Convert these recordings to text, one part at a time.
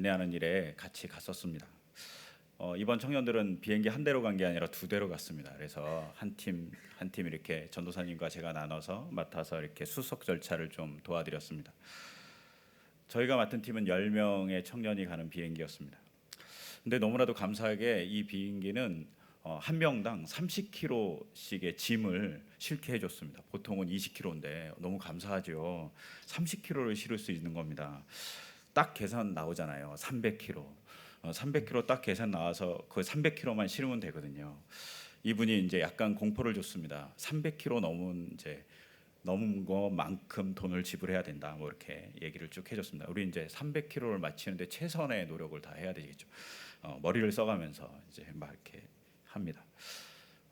안내하는 일에 같이 갔었습니다. 이번 청년들은 비행기 한 대로 간 게 아니라 두 대로 갔습니다. 그래서 한 팀 이렇게 전도사님과 제가 나눠서 맡아서 이렇게 수속 절차를 좀 도와드렸습니다. 저희가 맡은 팀은 10명의 청년이 가는 비행기였습니다. 근데 너무나도 감사하게 이 비행기는 한 명당 30kg씩의 짐을 실게 해줬습니다. 보통은 20kg인데 너무 감사하죠. 30kg를 실을 수 있는 겁니다. 딱 계산 나오잖아요. 300kg. 300kg 딱 계산 나와서 그 300kg만 실으면 되거든요. 이분이 이제 약간 공포를 줬습니다. 300kg 넘은 것만큼 돈을 지불해야 된다. 뭐 이렇게 얘기를 쭉 해줬습니다. 우리 이제 300kg를 맞추는데 최선의 노력을 다 해야 되겠죠. 머리를 써가면서 이제 막 이렇게 합니다.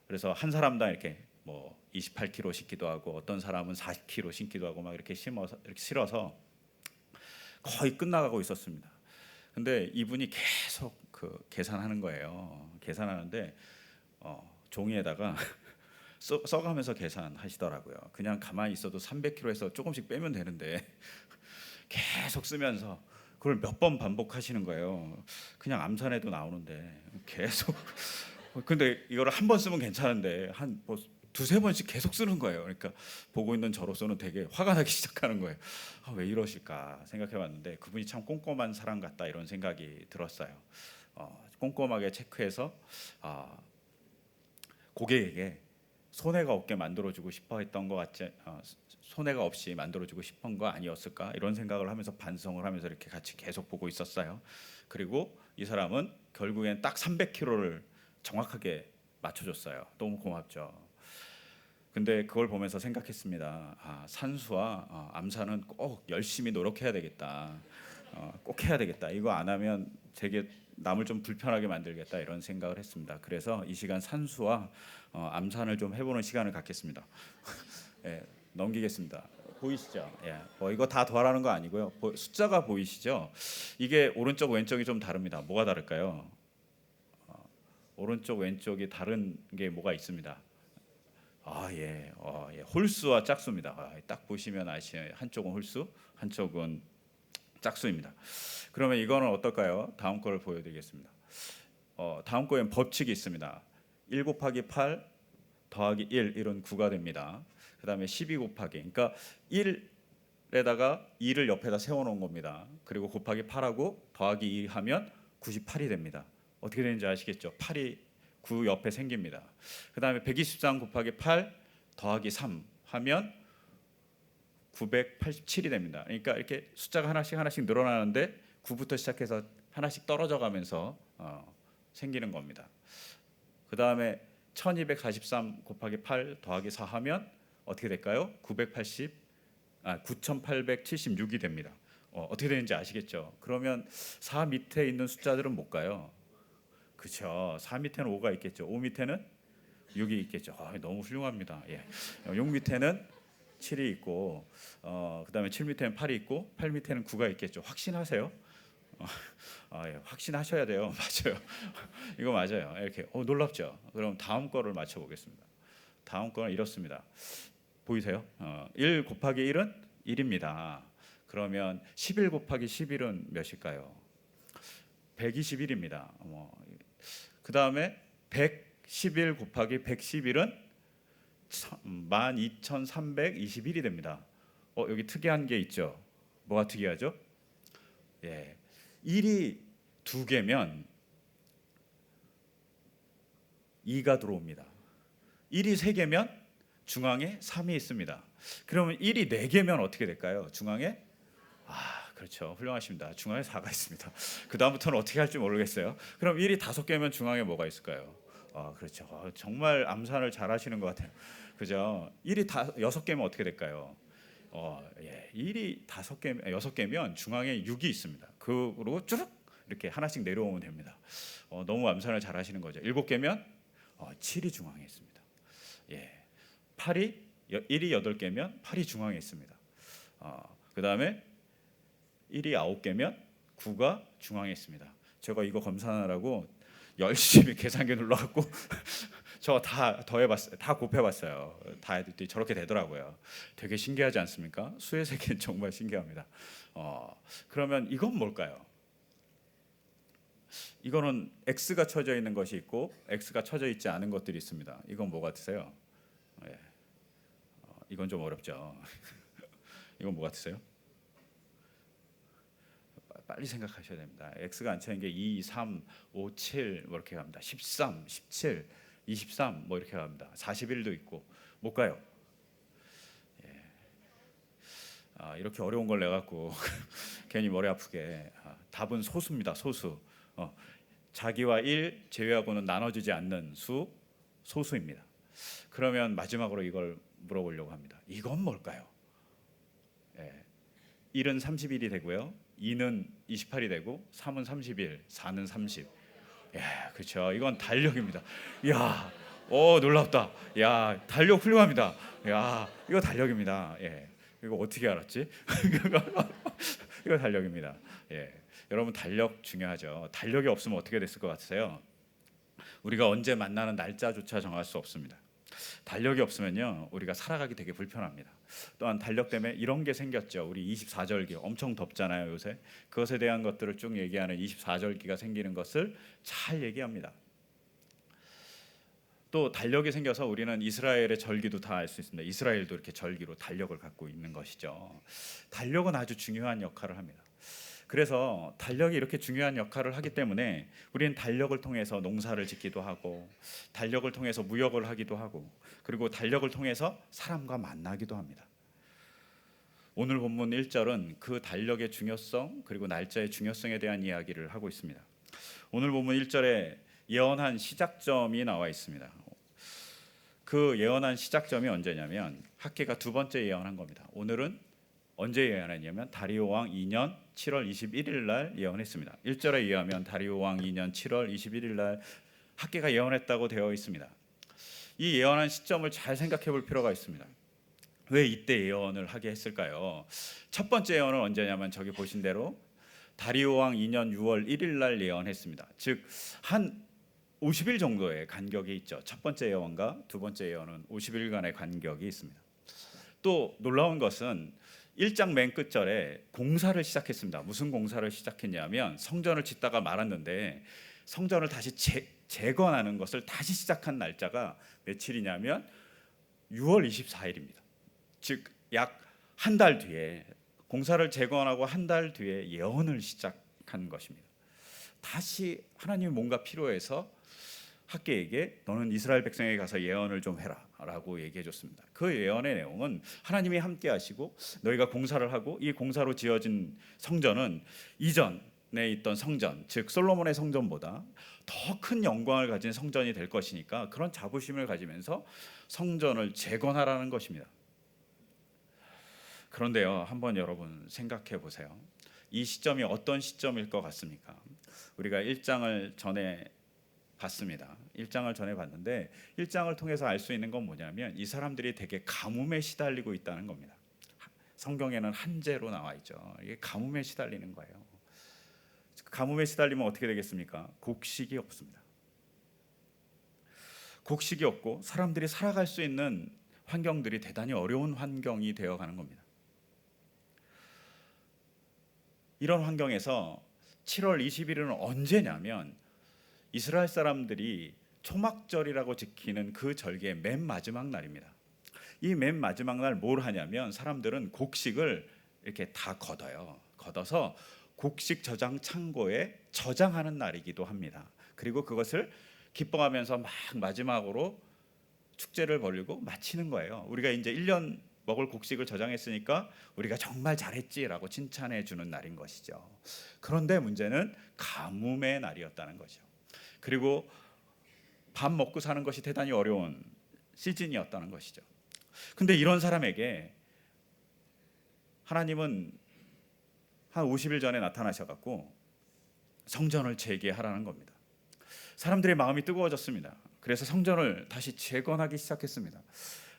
그래서 한 사람당 이렇게 뭐 28kg 싣기도 하고 어떤 사람은 40kg 싣기도 하고 막 이렇게 실어서 거의 끝나가고 있었습니다. 근데 이분이 계속 그 계산하는 거예요. 계산하는데 종이에다가 써가면서 계산하시더라고요. 그냥 가만히 있어도 300kg에서 조금씩 빼면 되는데 계속 쓰면서 그걸 몇 번 반복하시는 거예요. 그냥 암산해도 나오는데 계속. 근데 이거를 한 번 쓰면 괜찮은데 한 뭐 두세 번씩 계속 쓰는 거예요. 그러니까 보고 있는 저로서는 되게 화가 나기 시작하는 거예요. 왜 이러실까 생각해봤는데 그분이 참 꼼꼼한 사람 같다 이런 생각이 들었어요. 꼼꼼하게 체크해서 고객에게 손해가 없게 만들어주고 싶어했던 것 같지, 손해가 없이 만들어주고 싶은 거 아니었을까 이런 생각을 하면서 반성을 하면서 이렇게 같이 계속 보고 있었어요. 그리고 이 사람은 결국엔 딱 300kg를 정확하게 맞춰줬어요. 너무 고맙죠. 근데 그걸 보면서 생각했습니다. 산수와 암산은 꼭 열심히 노력해야 되겠다. 꼭 해야 되겠다. 이거 안 하면 되게 남을 좀 불편하게 만들겠다 이런 생각을 했습니다. 그래서 이 시간 산수와 암산을 좀 해보는 시간을 갖겠습니다. 예, 넘기겠습니다. 보이시죠? 예, 이거 다 더하라는 거 아니고요. 숫자가 보이시죠? 이게 오른쪽 왼쪽이 좀 다릅니다. 뭐가 다를까요? 오른쪽 왼쪽이 다른 게 뭐가 있습니다. 예, 홀수와 짝수입니다. 딱 보시면 아시죠? 한쪽은 홀수, 한쪽은 짝수입니다. 그러면 이거는 어떨까요? 다음 거를 보여드리겠습니다. 다음 거엔 법칙이 있습니다. 1 곱하기 8 더하기 1 이런 9가 됩니다. 그 다음에 12 곱하기, 그러니까 1에다가 2를 옆에다 세워놓은 겁니다. 그리고 곱하기 8하고 더하기 2 하면 98이 됩니다. 어떻게 되는지 아시겠죠? 8이 9 옆에 생깁니다. 그 다음에 123 곱하기 8 더하기 3 하면 987이 됩니다. 그러니까 이렇게 숫자가 하나씩 늘어나는데 9부터 시작해서 하나씩 떨어져 가면서 생기는 겁니다. 그 다음에 1243 곱하기 8 더하기 4 하면 어떻게 될까요? 9876이 됩니다. 어떻게 되는지 아시겠죠? 그러면 4 밑에 있는 숫자들은 뭘까요? 그렇죠. 4 밑에는 5가 있겠죠. 5 밑에는 6이 있겠죠. 너무 훌륭합니다. 6 밑에는 7이 있고 그다음에 7 밑에는 8이 있고 8 밑에는 9가 있겠죠. 확신하세요? 확신하셔야 돼요. 맞아요. 이거 맞아요. 이렇게 놀랍죠. 그럼 다음 거를 맞춰 보겠습니다. 다음 거는 이렇습니다. 보이세요? 1 곱하기 1은 1입니다. 그러면 11 곱하기 11은 몇일까요? 121입니다. 그 다음에 111 곱하기 111은 12,321이 됩니다. 여기 특이한 게 있죠. 뭐가 특이하죠? 1이 2개면 2가 들어옵니다. 1이 3개면 중앙에 3이 있습니다. 그러면 1이 4개면 어떻게 될까요? 중앙에 그렇죠. 훌륭하십니다. 중앙에 4가 있습니다. 그 다음부터는 어떻게 할지 모르겠어요. 그럼 1이 5개면 중앙에 뭐가 있을까요? 그렇죠. 정말 암산을 잘 하시는 것 같아요. 그죠? 1이 6개면 어떻게 될까요? 1이 6개면 중앙에 6이 있습니다. 그리고 쭉 이렇게 하나씩 내려오면 됩니다. 너무 암산을 잘 하시는 거죠. 7개면 7이 중앙에 있습니다. 1이 8개면 8이 중앙에 있습니다. 그 다음에 1이 9개면 9가 중앙에 있습니다. 제가 이거 검사하느라고 열심히 계산기 눌러갖고 저 다 더해봤어요. 다 곱해봤어요. 다 했더니 저렇게 되더라고요. 되게 신기하지 않습니까? 수의 세계는 정말 신기합니다. 그러면 이건 뭘까요? 이거는 X가 쳐져 있는 것이 있고 X가 쳐져 있지 않은 것들이 있습니다. 이건 뭐 같으세요? 예. 이건 좀 어렵죠. 이건 뭐 같으세요? 빨리 생각하셔야 됩니다. X가 안 쳐진 게 2, 3, 5, 7 뭐 이렇게 갑니다. 13, 17, 23 뭐 이렇게 갑니다. 41도 있고 못 가요. 이렇게 어려운 걸 내갖고 괜히 머리 아프게. 답은 소수입니다. 소수. 자기와 1 제외하고는 나눠지지 않는 수, 소수입니다. 그러면 마지막으로 이걸 물어보려고 합니다. 이건 뭘까요? 1은 31이 되고요, 2는 28이 되고 3은 31, 4는 30. 그렇죠. 이건 달력입니다. 야, 놀랍다. 야, 달력 훌륭합니다. 야, 이거 달력입니다. 이거 어떻게 알았지? 이거 달력입니다. 여러분, 달력 중요하죠. 달력이 없으면 어떻게 됐을 것 같으세요? 우리가 언제 만나는 날짜조차 정할 수 없습니다. 달력이 없으면요, 우리가 살아가기 되게 불편합니다. 또한 달력 때문에 이런 게 생겼죠. 우리 24절기 엄청 덥잖아요, 요새. 그것에 대한 것들을 쭉 얘기하는 24절기가 생기는 것을 잘 얘기합니다. 또 달력이 생겨서 우리는 이스라엘의 절기도 다 알 수 있습니다. 이스라엘도 이렇게 절기로 달력을 갖고 있는 것이죠. 달력은 아주 중요한 역할을 합니다. 그래서 달력이 이렇게 중요한 역할을 하기 때문에 우리는 달력을 통해서 농사를 짓기도 하고, 달력을 통해서 무역을 하기도 하고, 그리고 달력을 통해서 사람과 만나기도 합니다. 오늘 본문 1절은 그 달력의 중요성, 그리고 날짜의 중요성에 대한 이야기를 하고 있습니다. 오늘 본문 1절에 예언한 시작점이 나와 있습니다. 그 예언한 시작점이 언제냐면 학개가 두 번째 예언한 겁니다. 오늘은 언제 예언했냐면 다리오 왕 2년 7월 21일 날 예언했습니다. 1절에 의하면 다리오 왕 2년 7월 21일 날 학개가 예언했다고 되어 있습니다. 이 예언한 시점을 잘 생각해 볼 필요가 있습니다. 왜 이때 예언을 하게 했을까요? 첫 번째 예언은 언제냐면 저기 보신 대로 다리오 왕 2년 6월 1일 날 예언했습니다. 즉 한 50일 정도의 간격이 있죠. 첫 번째 예언과 두 번째 예언은 50일간의 간격이 있습니다. 또 놀라운 것은 1장 맨 끝절에 공사를 시작했습니다. 무슨 공사를 시작했냐면 성전을 짓다가 말았는데 성전을 다시 재건하는 것을 다시 시작한 날짜가 며칠이냐면 6월 24일입니다. 즉 약 한 달 뒤에, 공사를 재건하고 한 달 뒤에 예언을 시작한 것입니다. 다시 하나님이 뭔가 필요해서 학개에게 너는 이스라엘 백성에게 가서 예언을 좀 해라 라고 얘기해 줬습니다. 그 예언의 내용은 하나님이 함께 하시고 너희가 공사를 하고 이 공사로 지어진 성전은 이전에 있던 성전, 즉 솔로몬의 성전보다 더 큰 영광을 가진 성전이 될 것이니까 그런 자부심을 가지면서 성전을 재건하라는 것입니다. 그런데요, 한번 여러분 생각해 보세요. 이 시점이 어떤 시점일 것 같습니까? 우리가 1장을 전에 봤습니다. 1장을 전에 봤는데 1장을 통해서 알 수 있는 건 뭐냐면 이 사람들이 되게 가뭄에 시달리고 있다는 겁니다. 성경에는 한재로 나와 있죠. 이게 가뭄에 시달리는 거예요. 가뭄에 시달리면 어떻게 되겠습니까? 곡식이 없습니다. 곡식이 없고 사람들이 살아갈 수 있는 환경들이 대단히 어려운 환경이 되어가는 겁니다. 이런 환경에서 7월 20일은 언제냐면 이스라엘 사람들이 초막절이라고 지키는 그 절기의 맨 마지막 날입니다. 이 맨 마지막 날 뭘 하냐면 사람들은 곡식을 이렇게 다 걷어요. 걷어서 곡식 저장 창고에 저장하는 날이기도 합니다. 그리고 그것을 기뻐하면서 막 마지막으로 축제를 벌이고 마치는 거예요. 우리가 이제 1년 먹을 곡식을 저장했으니까 우리가 정말 잘했지라고 칭찬해 주는 날인 것이죠. 그런데 문제는 가뭄의 날이었다는 거죠. 그리고 밥 먹고 사는 것이 대단히 어려운 시즌이었다는 것이죠. 근데 이런 사람에게 하나님은 한 50일 전에 나타나셔갖고 성전을 재개하라는 겁니다. 사람들의 마음이 뜨거워졌습니다. 그래서 성전을 다시 재건하기 시작했습니다.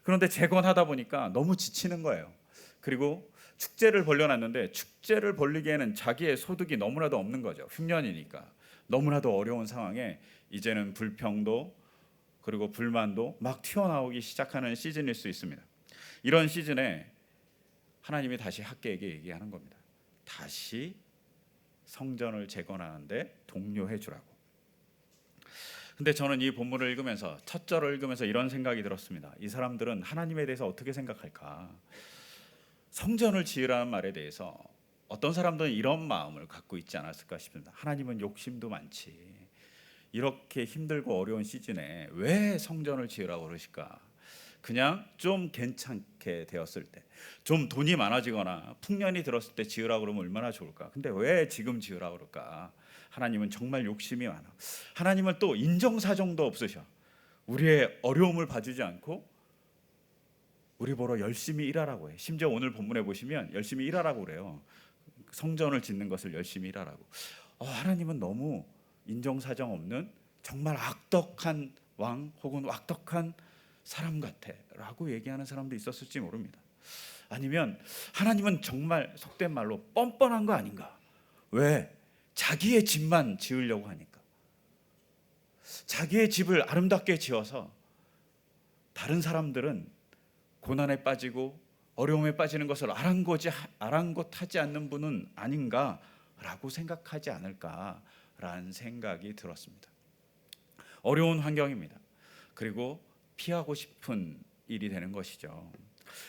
그런데 재건하다 보니까 너무 지치는 거예요. 그리고 축제를 벌려놨는데 축제를 벌리기에는 자기의 소득이 너무나도 없는 거죠. 흉년이니까 너무나도 어려운 상황에 이제는 불평도 그리고 불만도 막 튀어나오기 시작하는 시즌일 수 있습니다. 이런 시즌에 하나님이 다시 학개에게 얘기하는 겁니다. 다시 성전을 재건하는데 독려해 주라고. 근데 저는 이 본문을 읽으면서 첫 절을 읽으면서 이런 생각이 들었습니다. 이 사람들은 하나님에 대해서 어떻게 생각할까? 성전을 지으라는 말에 대해서 어떤 사람들은 이런 마음을 갖고 있지 않았을까 싶습니다. 하나님은 욕심도 많지. 이렇게 힘들고 어려운 시즌에 왜 성전을 지으라고 그러실까? 그냥 좀 괜찮게 되었을 때, 좀 돈이 많아지거나 풍년이 들었을 때 지으라고 그러면 얼마나 좋을까? 근데 왜 지금 지으라고 그럴까? 하나님은 정말 욕심이 많아. 하나님은 또 인정사정도 없으셔. 우리의 어려움을 봐주지 않고 우리 보러 열심히 일하라고 해. 심지어 오늘 본문에 보시면 열심히 일하라고 그래요. 성전을 짓는 것을 열심히 일하라고. 하나님은 너무 인정사정 없는 정말 악덕한 왕 혹은 악덕한 사람 같아 라고 얘기하는 사람도 있었을지 모릅니다. 아니면 하나님은 정말 속된 말로 뻔뻔한 거 아닌가? 왜? 자기의 집만 지으려고 하니까. 자기의 집을 아름답게 지어서 다른 사람들은 고난에 빠지고 어려움에 빠지는 것을 아랑곳하지 않는 분은 아닌가라고 생각하지 않을까라는 생각이 들었습니다. 어려운 환경입니다. 그리고 피하고 싶은 일이 되는 것이죠.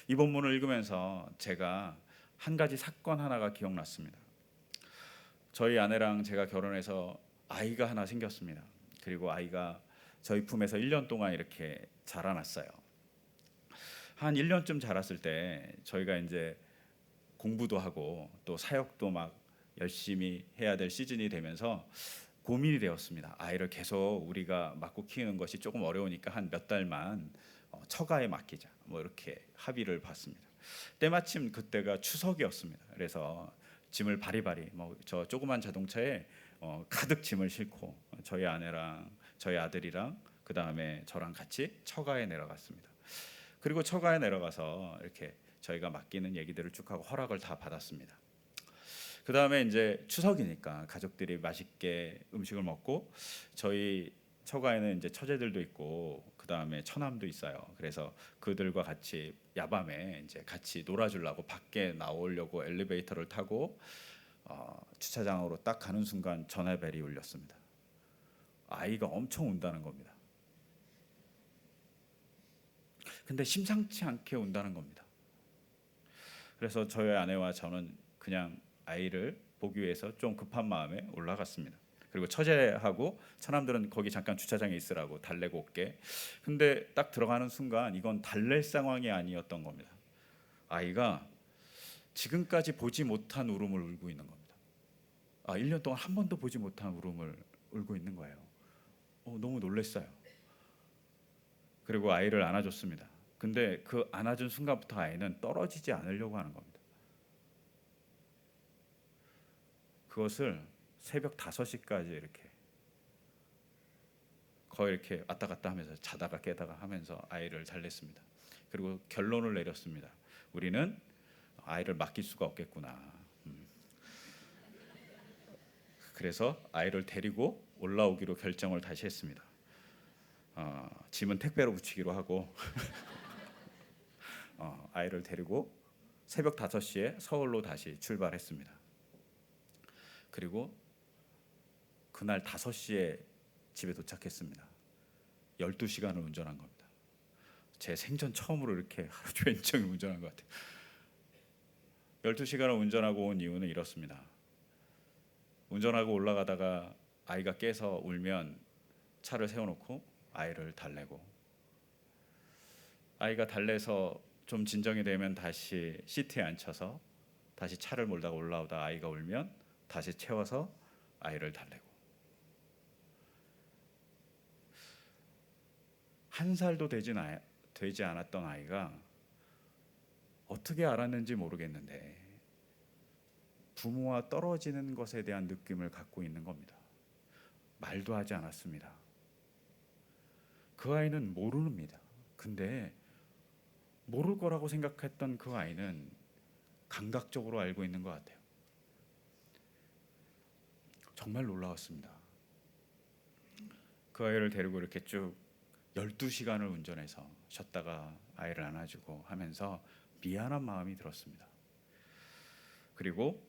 이 본문을 읽으면서 제가 한 가지 사건 하나가 기억났습니다. 저희 아내랑 제가 결혼해서 아이가 하나 생겼습니다. 그리고 아이가 저희 품에서 1년 동안 이렇게 자라났어요. 한 1년쯤 자랐을 때 저희가 이제 공부도 하고 또 사역도 막 열심히 해야 될 시즌이 되면서 고민이 되었습니다. 아이를 계속 우리가 맡고 키우는 것이 조금 어려우니까 한 몇 달만 처가에 맡기자. 뭐 이렇게 합의를 봤습니다. 때마침 그때가 추석이었습니다. 그래서 짐을 바리바리 저 조그만 자동차에 가득 짐을 싣고 저희 아내랑 저희 아들이랑 그 다음에 저랑 같이 처가에 내려갔습니다. 그리고 처가에 내려가서 이렇게 저희가 맡기는 얘기들을 쭉 하고 허락을 다 받았습니다. 그 다음에 이제 추석이니까 가족들이 맛있게 음식을 먹고 저희 처가에는 이제 처제들도 있고 그 다음에 처남도 있어요. 그래서 그들과 같이 야밤에 이제 같이 놀아주려고 밖에 나오려고 엘리베이터를 타고 주차장으로 딱 가는 순간 전화벨이 울렸습니다. 아이가 엄청 운다는 겁니다. 근데 심상치 않게 운다는 겁니다. 그래서 저희 아내와 저는 그냥 아이를 보기 위해서 좀 급한 마음에 올라갔습니다. 그리고 처제하고 처남들은 거기 잠깐 주차장에 있으라고 달래고 올게. 근데 딱 들어가는 순간 이건 달랠 상황이 아니었던 겁니다. 아이가 지금까지 보지 못한 울음을 울고 있는 겁니다. 1년 동안 한 번도 보지 못한 울음을 울고 있는 거예요. 너무 놀랐어요. 그리고 아이를 안아줬습니다. 근데 그 안아준 순간부터 아이는 떨어지지 않으려고 하는 겁니다. 그것을 새벽 5시까지 이렇게 거의 이렇게 왔다 갔다 하면서 자다가 깨다가 하면서 아이를 달랬습니다. 그리고 결론을 내렸습니다. 우리는 아이를 맡길 수가 없겠구나. 그래서 아이를 데리고 올라오기로 결정을 다시 했습니다. 짐은 택배로 붙이기로 하고 아이를 데리고 새벽 5시에 서울로 다시 출발했습니다. 그리고 그날 5시에 집에 도착했습니다. 12시간을 운전한 겁니다. 제 생전 처음으로 이렇게 하루 종일 운전한 것 같아요. 12시간을 운전하고 온 이유는 이렇습니다. 운전하고 올라가다가 아이가 깨서 울면 차를 세워놓고 아이를 달래고, 아이가 달래서 좀 진정이 되면 다시 시트에 앉혀서 다시 차를 몰다가 올라오다 아이가 울면 다시 채워서 아이를 달래고, 1살도 되지 않았던 아이가 어떻게 알았는지 모르겠는데 부모와 떨어지는 것에 대한 느낌을 갖고 있는 겁니다. 말도 하지 않았습니다. 그 아이는 모릅니다. 근데 모를 거라고 생각했던 그 아이는 감각적으로 알고 있는 것 같아요. 정말 놀라웠습니다. 그 아이를 데리고 이렇게 쭉 12시간을 운전해서 쉬었다가 아이를 안아주고 하면서 미안한 마음이 들었습니다. 그리고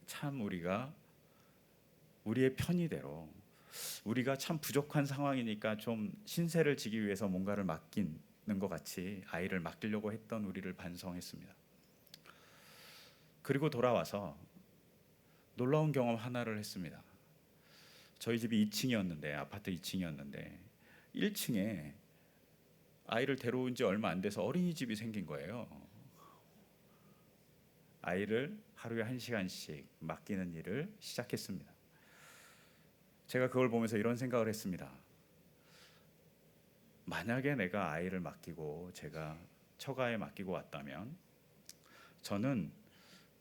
참 우리가 우리의 편의대로 우리가 참 부족한 상황이니까 좀 신세를 지기 위해서 뭔가를 맡기는 것 같이 아이를 맡기려고 했던 우리를 반성했습니다. 그리고 돌아와서 놀라운 경험 하나를 했습니다. 저희 집이 2층이었는데, 아파트 2층이었는데 1층에 아이를 데려온 지 얼마 안 돼서 어린이집이 생긴 거예요. 아이를 하루에 1시간씩 맡기는 일을 시작했습니다. 제가 그걸 보면서 이런 생각을 했습니다. 만약에 내가 아이를 맡기고 제가 처가에 맡기고 왔다면 저는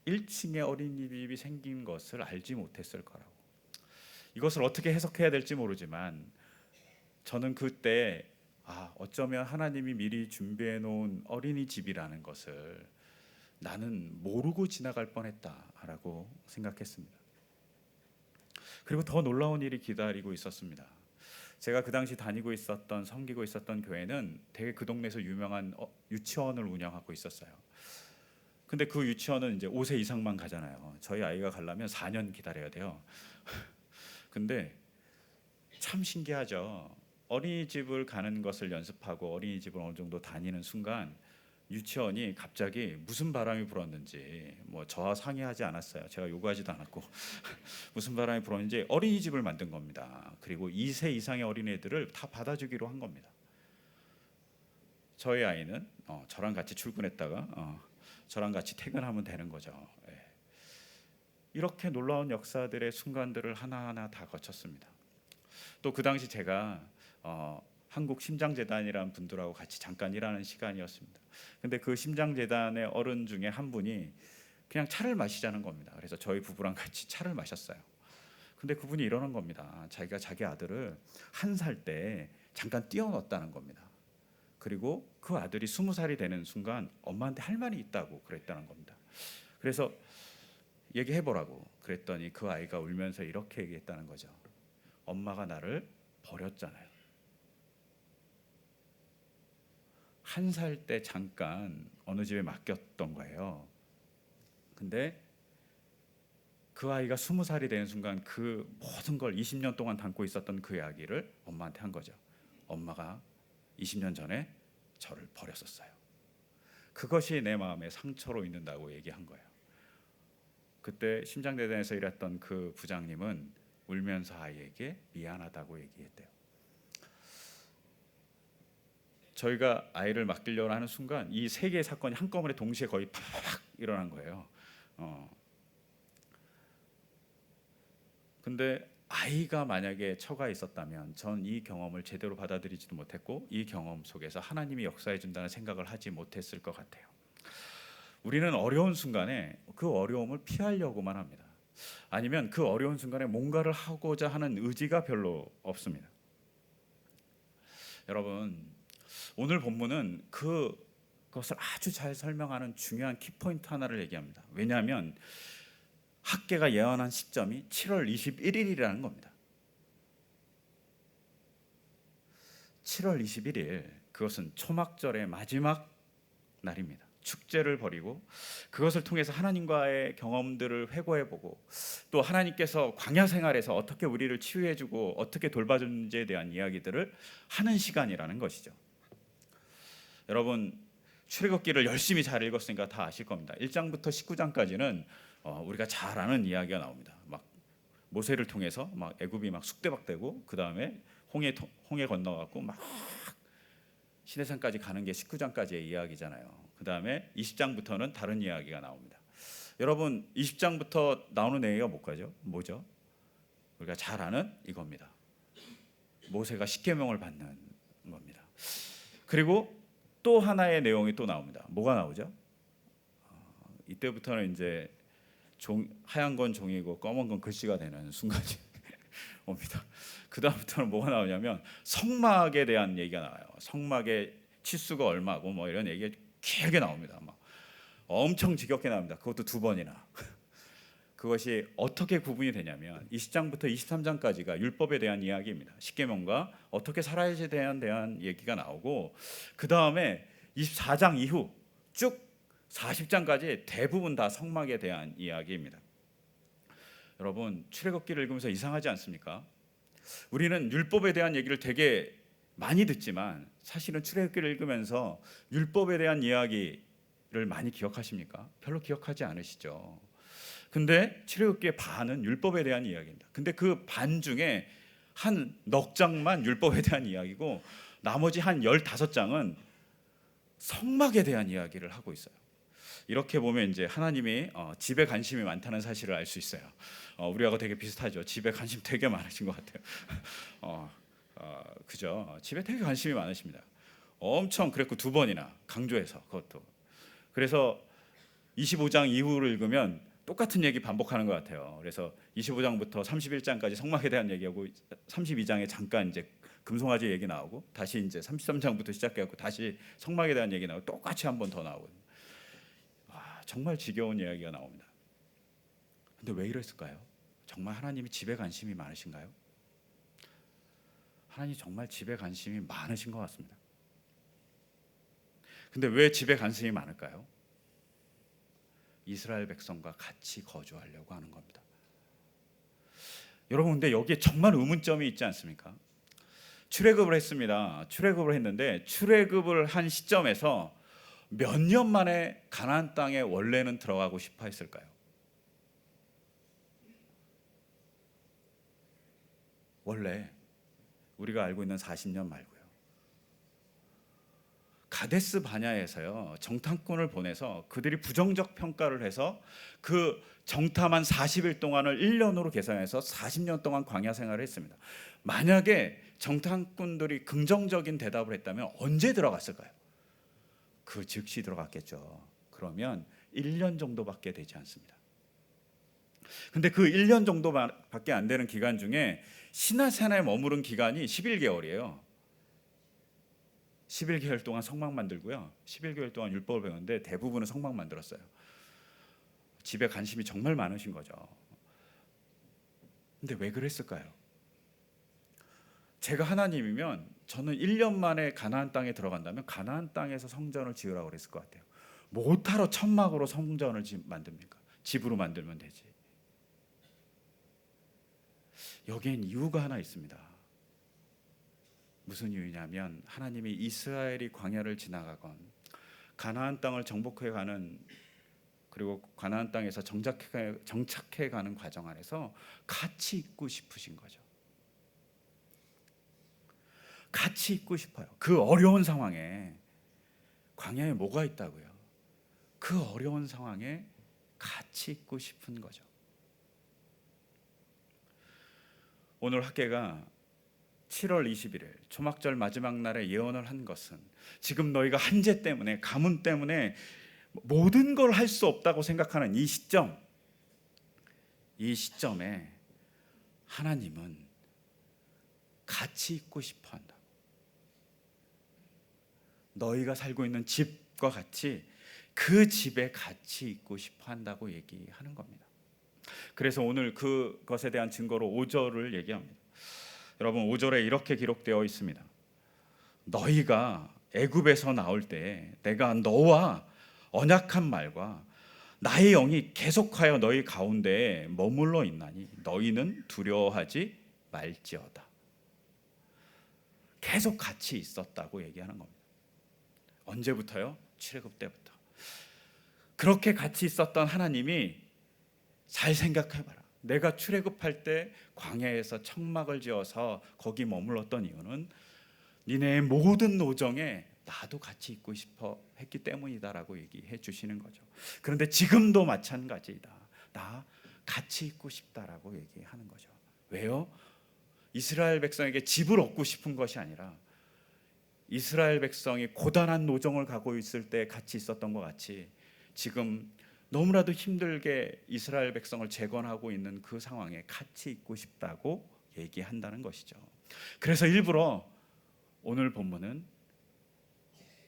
1층에 어린이집이 생긴 것을 알지 못했을 거라고. 이것을 어떻게 해석해야 될지 모르지만 저는 그때 어쩌면 하나님이 미리 준비해 놓은 어린이집이라는 것을 나는 모르고 지나갈 뻔했다라고 생각했습니다. 그리고 더 놀라운 일이 기다리고 있었습니다. 제가 그 당시 다니고 있었던, 섬기고 있었던 교회는 되게 그 동네에서 유명한 유치원을 운영하고 있었어요. 근데 그 유치원은 이제 5세 이상만 가잖아요. 저희 아이가 가려면 4년 기다려야 돼요. 근데 참 신기하죠. 어린이집을 가는 것을 연습하고 어린이집을 어느 정도 다니는 순간 유치원이 갑자기 무슨 바람이 불었는지, 뭐 저와 상의하지 않았어요. 제가 요구하지도 않았고 무슨 바람이 불었는지 어린이집을 만든 겁니다. 그리고 2세 이상의 어린애들을 다 받아주기로 한 겁니다. 저희 아이는 저랑 같이 출근했다가 저랑 같이 퇴근하면 되는 거죠. 이렇게 놀라운 역사들의 순간들을 하나하나 다 거쳤습니다. 또 그 당시 제가 한국 심장재단이라는 분들하고 같이 잠깐 일하는 시간이었습니다. 근데 그 심장재단의 어른 중에 한 분이 그냥 차를 마시자는 겁니다. 그래서 저희 부부랑 같이 차를 마셨어요. 근데 그분이 이러는 겁니다. 자기가 자기 아들을 1살 때 잠깐 띄워넣었다는 겁니다. 그리고 그 아들이 20살이 되는 순간 엄마한테 할 말이 있다고 그랬다는 겁니다. 그래서 얘기해보라고 그랬더니 그 아이가 울면서 이렇게 얘기했다는 거죠. 엄마가 나를 버렸잖아요. 1살 때 잠깐 어느 집에 맡겼던 거예요. 근데 그 아이가 20살이 되는 순간 그 모든 걸 20년 동안 담고 있었던 그 이야기를 엄마한테 한 거죠. 엄마가 20년 전에 저를 버렸었어요. 그것이 내 마음에 상처로 있는다고 얘기한 거예요. 그때 심장대단에서 일했던 그 부장님은 울면서 아이에게 미안하다고 얘기했대요. 저희가 아이를 맡기려고 하는 순간 이 세 개의 사건이 한꺼번에 동시에 거의 팍 일어난 거예요. 근데 아이가 만약에 처가에 있었다면 전 이 경험을 제대로 받아들이지도 못했고 이 경험 속에서 하나님이 역사해 준다는 생각을 하지 못했을 것 같아요. 우리는 어려운 순간에 그 어려움을 피하려고만 합니다. 아니면 그 어려운 순간에 뭔가를 하고자 하는 의지가 별로 없습니다. 여러분, 오늘 본문은 그것을 아주 잘 설명하는 중요한 키포인트 하나를 얘기합니다. 왜냐하면 학개가 예언한 시점이 7월 21일이라는 겁니다. 7월 21일, 그것은 초막절의 마지막 날입니다. 축제를 벌이고 그것을 통해서 하나님과의 경험들을 회고해보고 또 하나님께서 광야 생활에서 어떻게 우리를 치유해주고 어떻게 돌봐주는지에 대한 이야기들을 하는 시간이라는 것이죠. 여러분, 출애굽기를 열심히 잘 읽었으니까 다 아실 겁니다. 1장부터 19장까지는 우리가 잘 아는 이야기가 나옵니다. 막 모세를 통해서 막 애굽이 막 쑥대박되고 그 다음에 홍해 건너갖고 막 시내산까지 가는 게 19장까지의 이야기잖아요. 그 다음에 20장부터는 다른 이야기가 나옵니다. 여러분, 20장부터 나오는 얘기가 뭐죠? 우리가 잘 아는 이겁니다. 모세가 십계명을 받는 겁니다. 그리고 또 하나의 내용이 또 나옵니다. 뭐가 나오죠? 이때부터는 이제 하얀 건 종이고 검은 건 글씨가 되는 순간이 옵니다. 그 다음부터는 뭐가 나오냐면 성막에 대한 얘기가 나와요. 성막의 치수가 얼마고 뭐 이런 얘기가 길게 나옵니다. 막 엄청 지겹게 나옵니다. 그것도 2번이나. 그것이 어떻게 구분이 되냐면 20장부터 23장까지가 율법에 대한 이야기입니다. 십계명과 어떻게 살아야지에 대한 얘기가 나오고 그 다음에 24장 이후 쭉 40장까지 대부분 다 성막에 대한 이야기입니다. 여러분, 출애굽기를 읽으면서 이상하지 않습니까? 우리는 율법에 대한 얘기를 되게 많이 듣지만 사실은 출애굽기를 읽으면서 율법에 대한 이야기를 많이 기억하십니까? 별로 기억하지 않으시죠. 근데 출애굽기의 반은 율법에 대한 이야기입니다. 근데 그 반 중에 한 넉 장만 율법에 대한 이야기고 나머지 한 15장은 성막에 대한 이야기를 하고 있어요. 이렇게 보면 이제 하나님이 집에 관심이 많다는 사실을 알 수 있어요. 우리하고 되게 비슷하죠. 집에 관심 되게 많으신 것 같아요. 그죠? 집에 되게 관심이 많으십니다. 엄청 그랬고 2번이나 강조해서 그것도. 그래서 25장 이후를 읽으면 똑같은 얘기 반복하는 것 같아요. 그래서 25장부터 31장까지 성막에 대한 얘기하고 32장에 잠깐 이제 금송아지 얘기 나오고 다시 이제 33장부터 시작해갖고 다시 성막에 대한 얘기 나오고 똑같이 한 번 더 나오고. 정말 지겨운 이야기가 나옵니다. 근데 왜 이랬을까요? 정말 하나님이 집에 관심이 많으신가요? 하나님 정말 집에 관심이 많으신 것 같습니다. 근데 왜 집에 관심이 많을까요? 이스라엘 백성과 같이 거주하려고 하는 겁니다. 여러분, 근데 여기에 정말 의문점이 있지 않습니까? 출애굽을 했습니다. 출애굽을 했는데 출애굽을 한 시점에서 몇 년 만에 가나안 땅에 원래는 들어가고 싶어 했을까요? 원래 우리가 알고 있는 40년 말고요. 가데스 바냐에서요, 정탐꾼을 보내서 그들이 부정적 평가를 해서 그 정탐한 40일 동안을 1년으로 계산해서 40년 동안 광야 생활을 했습니다. 만약에 정탐꾼들이 긍정적인 대답을 했다면 언제 들어갔을까요? 그 즉시 들어갔겠죠. 그러면 1년 정도밖에 되지 않습니다. 근데 그 1년 정도밖에 안 되는 기간 중에 시나산에 머무른 기간이 11개월이에요. 11개월 동안 성막 만들고요. 11개월 동안 율법을 배웠는데 대부분은 성막 만들었어요. 집에 관심이 정말 많으신 거죠. 근데 왜 그랬을까요? 제가 하나님이면 저는 1년 만에 가나안 땅에 들어간다면 가나안 땅에서 성전을 지으라고 그랬을 것 같아요. 못하러 천막으로 성전을 만듭니까? 집으로 만들면 되지. 여기엔 이유가 하나 있습니다. 무슨 이유냐면 하나님이 이스라엘이 광야를 지나가건 가나안 땅을 정복해 가는, 그리고 가나안 땅에서 정착해 가는 과정 안에서 같이 있고 싶으신 거죠. 같이 있고 싶어요. 그 어려운 상황에, 광야에 뭐가 있다고요? 그 어려운 상황에 같이 있고 싶은 거죠. 오늘 학계가 7월 21일 초막절 마지막 날에 예언을 한 것은 지금 너희가 한재 때문에, 가문 때문에 모든 걸 할 수 없다고 생각하는 이 시점에 하나님은 같이 있고 싶어 한다. 너희가 살고 있는 집과 같이 그 집에 같이 있고 싶어 한다고 얘기하는 겁니다. 그래서 오늘 그것에 대한 증거로 5절을 얘기합니다. 여러분, 5절에 이렇게 기록되어 있습니다. 너희가 애굽에서 나올 때 내가 너와 언약한 말과 나의 영이 계속하여 너희 가운데에 머물러 있나니 너희는 두려워하지 말지어다. 계속 같이 있었다고 얘기하는 겁니다. 언제부터요? 출애굽 때부터. 그렇게 같이 있었던 하나님이, 잘 생각해봐라, 내가 출애굽할 때 광야에서 청막을 지어서 거기 머물렀던 이유는 니네의 모든 노정에 나도 같이 있고 싶어 했기 때문이다라고 얘기해 주시는 거죠. 그런데 지금도 마찬가지이다. 나 같이 있고 싶다라고 얘기하는 거죠. 왜요? 이스라엘 백성에게 집을 얻고 싶은 것이 아니라 이스라엘 백성이 고단한 노정을 가고 있을 때 같이 있었던 것 같이 지금 너무나도 힘들게 이스라엘 백성을 재건하고 있는 그 상황에 같이 있고 싶다고 얘기한다는 것이죠. 그래서 일부러 오늘 본문은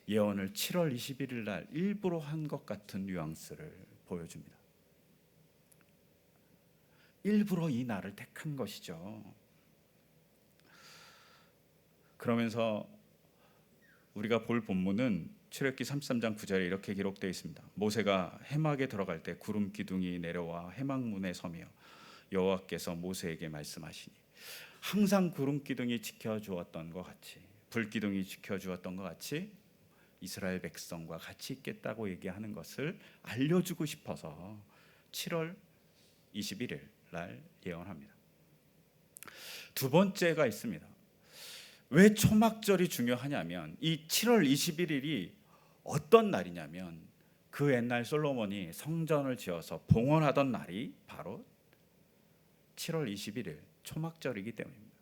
예언을 7월 21일 날 일부러 한 것 같은 뉘앙스를 보여줍니다. 일부러 이 날을 택한 것이죠. 그러면서 우리가 볼 본문은 출애굽기 33장 9절에 이렇게 기록되어 있습니다. 모세가 해막에 들어갈 때 구름 기둥이 내려와 해막문에 서며 여호와께서 모세에게 말씀하시니 항상 구름 기둥이 지켜주었던 것 같이, 불 기둥이 지켜주었던 것 같이 이스라엘 백성과 같이 있겠다고 얘기하는 것을 알려주고 싶어서 7월 21일 날 예언합니다. 두 번째가 있습니다. 왜 초막절이 중요하냐면 이 7월 21일이 어떤 날이냐면 그 옛날 솔로몬이 성전을 지어서 봉헌하던 날이 바로 7월 21일 초막절이기 때문입니다.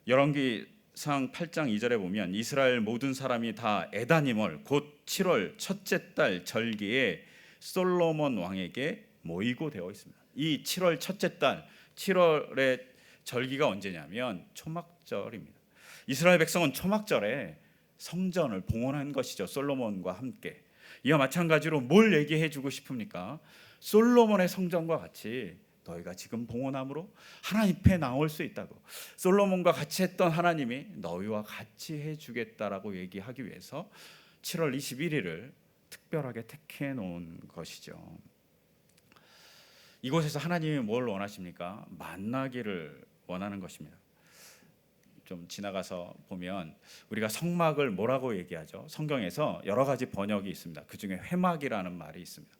열왕기상 8장 2절에 보면 이스라엘 모든 사람이 다 에다님을 곧 7월 첫째 달 절기에 솔로몬 왕에게 모이고 되어 있습니다. 이 7월 첫째 달 7월의 절기가 언제냐면 초막절입니다. 이스라엘 백성은 초막절에 성전을 봉헌한 것이죠. 솔로몬과 함께. 이와 마찬가지로 뭘 얘기해 주고 싶습니까? 솔로몬의 성전과 같이 너희가 지금 봉헌함으로 하나님 앞에 나올 수 있다고, 솔로몬과 같이 했던 하나님이 너희와 같이 해주겠다라고 얘기하기 위해서 7월 21일을 특별하게 택해 놓은 것이죠. 이곳에서 하나님이 뭘 원하십니까? 만나기를 원하는 것입니다. 좀 지나가서 보면 우리가 성막을 뭐라고 얘기하죠? 성경에서 여러 가지 번역이 있습니다. 그 중에 회막이라는 말이 있습니다.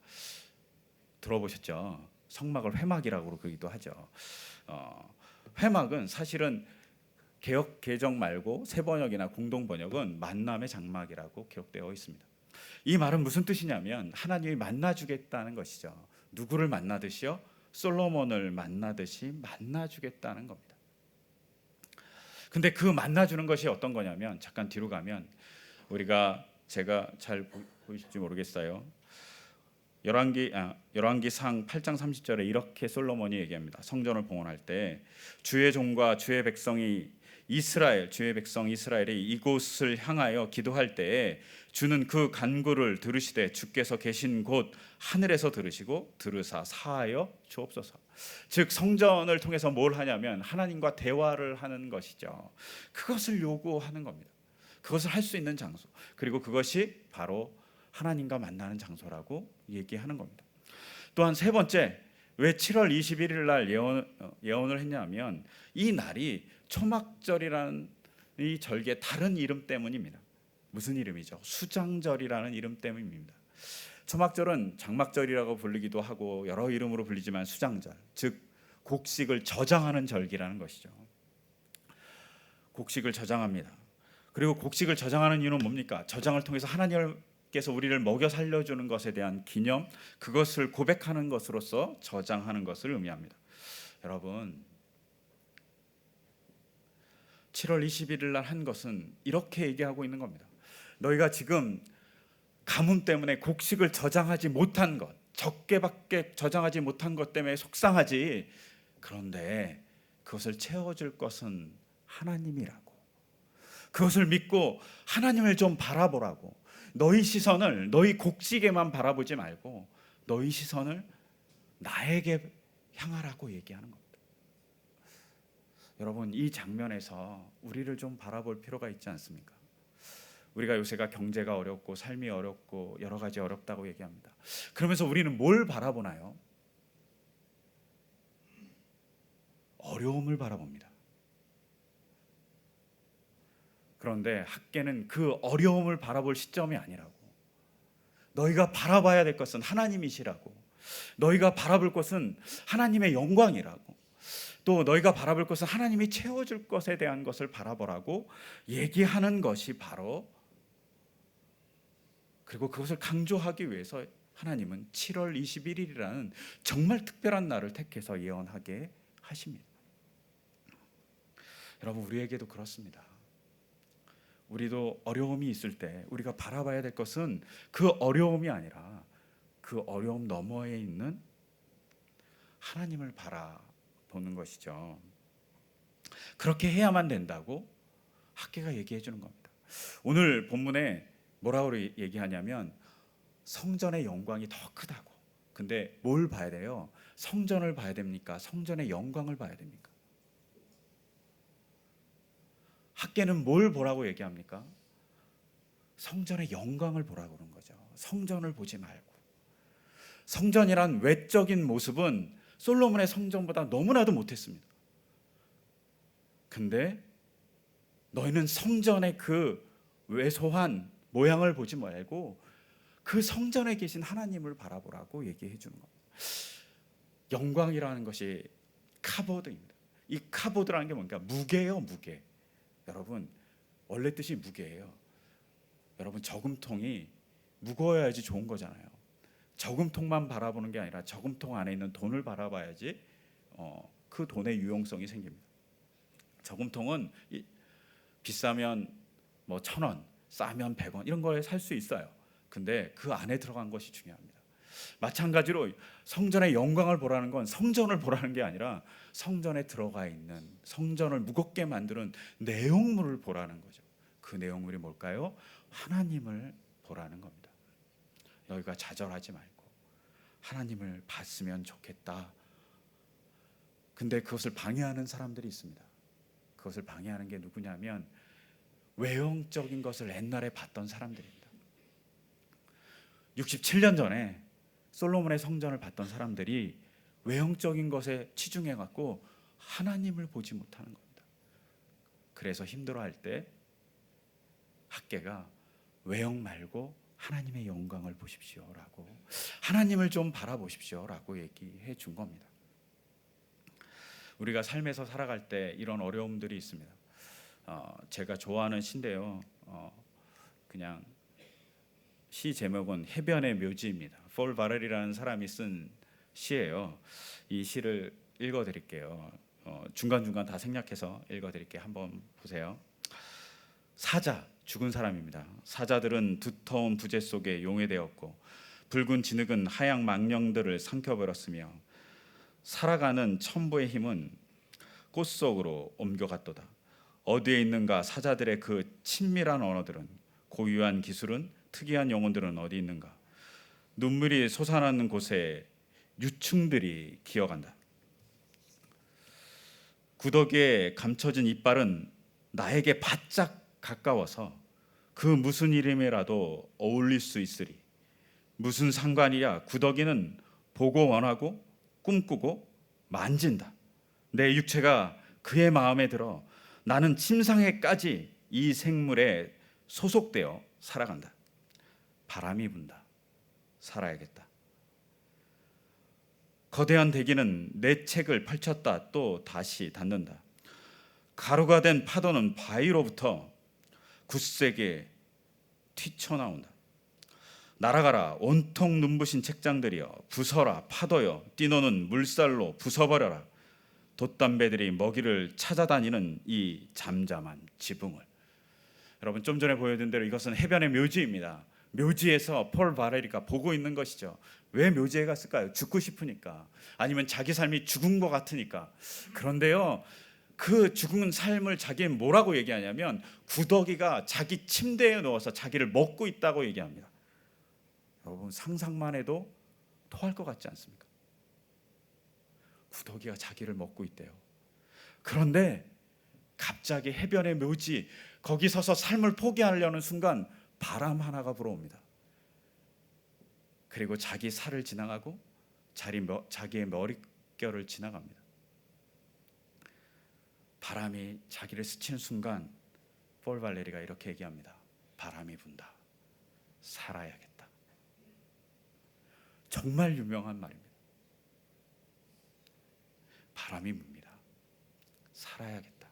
들어보셨죠? 성막을 회막이라고 그러기도 하죠. 회막은 사실은 개역 개정 말고 새 번역이나 공동 번역은 만남의 장막이라고 기록되어 있습니다. 이 말은 무슨 뜻이냐면 하나님이 만나주겠다는 것이죠. 누구를 만나듯이요? 솔로몬을 만나듯이 만나주겠다는 겁니다. 근데 그 만나주는 것이 어떤 거냐면, 잠깐 뒤로 가면 제가 잘 보이실지 모르겠어요. 열왕기상 8장 30절에 이렇게 솔로몬이 얘기합니다. 성전을 봉헌할 때 주의 종과 주의 백성 이스라엘이 이곳을 향하여 기도할 때에 주는 그 간구를 들으시되 주께서 계신 곳 하늘에서 들으시고 들으사 사하여 주옵소서. 즉 성전을 통해서 뭘 하냐면 하나님과 대화를 하는 것이죠. 그것을 요구하는 겁니다. 그것을 할 수 있는 장소, 그리고 그것이 바로 하나님과 만나는 장소라고 얘기하는 겁니다. 또한 세 번째, 왜 7월 21일 날 예언을 했냐면 이 날이 초막절이라는 이 절기의 다른 이름 때문입니다. 무슨 이름이죠? 수장절이라는 이름 때문입니다. 초막절은 장막절이라고 불리기도 하고 여러 이름으로 불리지만 수장절, 즉 곡식을 저장하는 절기라는 것이죠. 곡식을 저장합니다. 그리고 곡식을 저장하는 이유는 뭡니까? 저장을 통해서 하나님께서 우리를 먹여 살려주는 것에 대한 기념, 그것을 고백하는 것으로서 저장하는 것을 의미합니다. 여러분, 7월 21일 날 한 것은 이렇게 얘기하고 있는 겁니다. 너희가 지금 가뭄 때문에 곡식을 저장하지 못한 것, 적게밖에 저장하지 못한 것 때문에 속상하지, 그런데 그것을 채워줄 것은 하나님이라고, 그것을 믿고 하나님을 좀 바라보라고, 너희 시선을 너희 곡식에만 바라보지 말고 너희 시선을 나에게 향하라고 얘기하는 겁니다. 여러분, 이 장면에서 우리를 좀 바라볼 필요가 있지 않습니까? 우리가 요새가 경제가 어렵고 삶이 어렵고 여러 가지 어렵다고 얘기합니다. 그러면서 우리는 뭘 바라보나요? 어려움을 바라봅니다. 그런데 학계는 그 어려움을 바라볼 시점이 아니라고, 너희가 바라봐야 될 것은 하나님이시라고, 너희가 바라볼 것은 하나님의 영광이라고, 또 너희가 바라볼 것은 하나님이 채워줄 것에 대한 것을 바라보라고 얘기하는 것이 바로, 그리고 그것을 강조하기 위해서 하나님은 7월 21일이라는 정말 특별한 날을 택해서 예언하게 하십니다. 여러분, 우리에게도 그렇습니다. 우리도 어려움이 있을 때 우리가 바라봐야 될 것은 그 어려움이 아니라 그 어려움 너머에 있는 하나님을 바라보는 것이죠. 그렇게 해야만 된다고 학계가 얘기해 주는 겁니다. 오늘 본문에 뭐라고 얘기하냐면 성전의 영광이 더 크다고. 근데 뭘 봐야 돼요? 성전을 봐야 됩니까? 성전의 영광을 봐야 됩니까? 학계는 뭘 보라고 얘기합니까? 성전의 영광을 보라고 그러는 거죠. 성전을 보지 말고. 성전이란 외적인 모습은 솔로몬의 성전보다 너무나도 못했습니다. 근데 너희는 성전의 그 왜소한 모양을 보지 말고 그 성전에 계신 하나님을 바라보라고 얘기해 주는 겁니다. 영광이라는 것이 카보드입니다. 이 카보드라는 게 뭔가 무게예요, 무게. 여러분, 원래 뜻이 무게예요. 여러분, 저금통이 무거워야지 좋은 거잖아요. 저금통만 바라보는 게 아니라 저금통 안에 있는 돈을 바라봐야지 그 돈의 유용성이 생깁니다. 저금통은 비싸면 뭐 1,000원, 싸면 100원 이런 거에 살 수 있어요. 근데 그 안에 들어간 것이 중요합니다. 마찬가지로 성전의 영광을 보라는 건 성전을 보라는 게 아니라 성전에 들어가 있는, 성전을 무겁게 만드는 내용물을 보라는 거죠. 그 내용물이 뭘까요? 하나님을 보라는 겁니다. 너희가 좌절하지 말고 하나님을 봤으면 좋겠다. 근데 그것을 방해하는 사람들이 있습니다. 그것을 방해하는 게 누구냐면 외형적인 것을 옛날에 봤던 사람들입니다. 67년 전에 솔로몬의 성전을 봤던 사람들이 외형적인 것에 치중해 갖고 하나님을 보지 못하는 겁니다. 그래서 힘들어할 때 학개가 외형 말고 하나님의 영광을 보십시오라고, 하나님을 좀 바라보십시오라고 얘기해 준 겁니다. 우리가 삶에서 살아갈 때 이런 어려움들이 있습니다. 제가 좋아하는 시인데요, 그냥 시 제목은 해변의 묘지입니다. 폴 바렐이라는 사람이 쓴 시예요. 이 시를 읽어드릴게요. 중간중간 다 생략해서 읽어드릴게요. 한번 보세요. 사자, 죽은 사람입니다. 사자들은 두터운 부재 속에 용해되었고 붉은 진흙은 하양 망령들을 삼켜버렸으며 살아가는 첨부의 힘은 꽃 속으로 옮겨갔도다. 어디에 있는가 사자들의 그 친밀한 언어들은, 고유한 기술은, 특이한 영혼들은 어디 있는가. 눈물이 솟아나는 곳에 유충들이 기어간다. 구더기에 감춰진 이빨은 나에게 바짝 가까워서 그 무슨 이름이라도 어울릴 수 있으리. 무슨 상관이야. 구더기는 보고 원하고 꿈꾸고 만진다. 내 육체가 그의 마음에 들어 나는 침상에까지 이 생물에 소속되어 살아간다. 바람이 분다. 살아야겠다. 거대한 대기는 내 책을 펼쳤다 또 다시 닫는다. 가루가 된 파도는 바위로부터 굳세게 튀쳐나온다. 날아가라 온통 눈부신 책장들이여, 부서라 파도여, 뛰노는 물살로 부숴버려라. 돛담배들이 먹이를 찾아다니는 이 잠잠한 지붕을. 여러분, 좀 전에 보여드린 대로 이것은 해변의 묘지입니다. 묘지에서 폴 바렐이가 보고 있는 것이죠. 왜 묘지에 갔을까요? 죽고 싶으니까, 아니면 자기 삶이 죽은 것 같으니까. 그런데요, 그 죽은 삶을 자기는 뭐라고 얘기하냐면 구더기가 자기 침대에 누워서 자기를 먹고 있다고 얘기합니다. 여러분, 상상만 해도 토할 것 같지 않습니까? 구더기가 자기를 먹고 있대요. 그런데 갑자기 해변의 묘지, 거기 서서 삶을 포기하려는 순간 바람 하나가 불어옵니다. 그리고 자기 살을 지나가고 자기의 머릿결을 지나갑니다. 바람이 자기를 스치는 순간 폴 바렐이가 이렇게 얘기합니다. 바람이 분다. 살아야겠다. 정말 유명한 말입니다. 바람이 붑니다. 살아야겠다.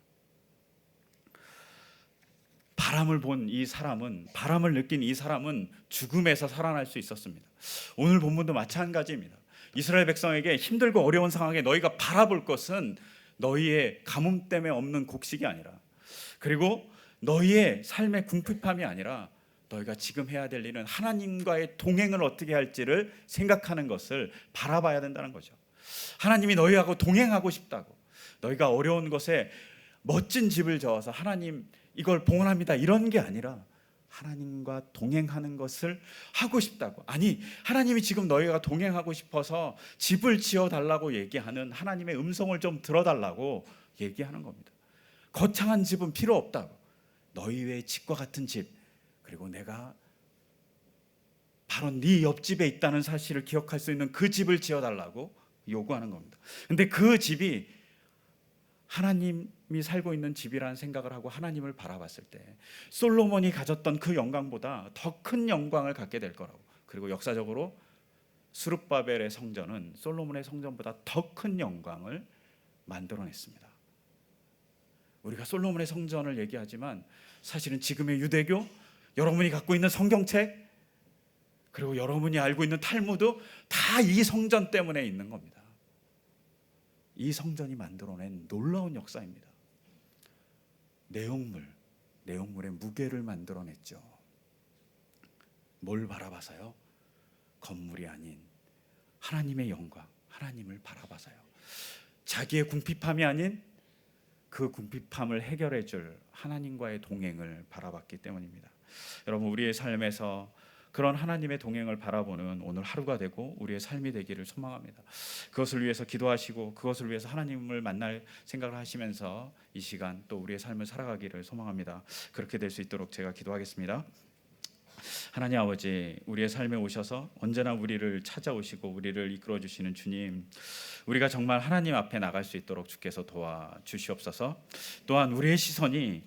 바람을 본 이 사람은, 바람을 느낀 이 사람은 죽음에서 살아날 수 있었습니다. 오늘 본문도 마찬가지입니다. 이스라엘 백성에게 힘들고 어려운 상황에 너희가 바라볼 것은 너희의 가뭄 때문에 없는 곡식이 아니라, 그리고 너희의 삶의 궁핍함이 아니라 너희가 지금 해야 될 일은 하나님과의 동행을 어떻게 할지를 생각하는 것을 바라봐야 된다는 거죠. 하나님이 너희하고 동행하고 싶다고, 너희가 어려운 것에 멋진 집을 지어서 하나님 이걸 봉헌합니다 이런 게 아니라 하나님과 동행하는 것을 하고 싶다고. 아니, 하나님이 지금 너희가 동행하고 싶어서 집을 지어달라고 얘기하는 하나님의 음성을 좀 들어달라고 얘기하는 겁니다. 거창한 집은 필요 없다고. 너희 외에 집과 같은 집, 그리고 내가 바로 네 옆집에 있다는 사실을 기억할 수 있는 그 집을 지어달라고 요구하는 겁니다. 근데 그 집이 하나님이 살고 있는 집이라는 생각을 하고 하나님을 바라봤을 때 솔로몬이 가졌던 그 영광보다 더 큰 영광을 갖게 될 거라고. 그리고 역사적으로 스룹바벨의 성전은 솔로몬의 성전보다 더 큰 영광을 만들어냈습니다. 우리가 솔로몬의 성전을 얘기하지만 사실은 지금의 유대교, 여러분이 갖고 있는 성경책, 그리고 여러분이 알고 있는 탈무드 다 이 성전 때문에 있는 겁니다. 이 성전이 만들어낸 놀라운 역사입니다. 내용물의 무게를 만들어냈죠. 뭘 바라봐서요? 건물이 아닌 하나님의 영광, 하나님을 바라봐서요. 자기의 궁핍함이 아닌 그 궁핍함을 해결해 줄 하나님과의 동행을 바라봤기 때문입니다. 여러분, 우리의 삶에서 그런 하나님의 동행을 바라보는 오늘 하루가 되고 우리의 삶이 되기를 소망합니다. 그것을 위해서 기도하시고 그것을 위해서 하나님을 만날 생각을 하시면서 이 시간 또 우리의 삶을 살아가기를 소망합니다. 그렇게 될 수 있도록 제가 기도하겠습니다. 하나님 아버지, 우리의 삶에 오셔서 언제나 우리를 찾아오시고 우리를 이끌어 주시는 주님, 우리가 정말 하나님 앞에 나갈 수 있도록 주께서 도와주시옵소서. 또한 우리의 시선이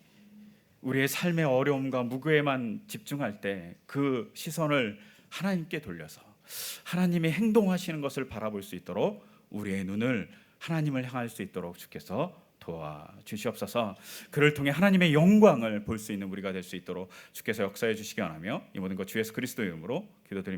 우리의 삶의 어려움과 무게에만 집중할 때 그 시선을 하나님께 돌려서 하나님이 행동하시는 것을 바라볼 수 있도록 우리의 눈을 하나님을 향할 수 있도록 주께서 도와주시옵소서. 그를 통해 하나님의 영광을 볼 수 있는 우리가 될 수 있도록 주께서 역사해 주시기 원하며 이 모든 것 주 예수 그리스도의 이름으로 기도드립니다.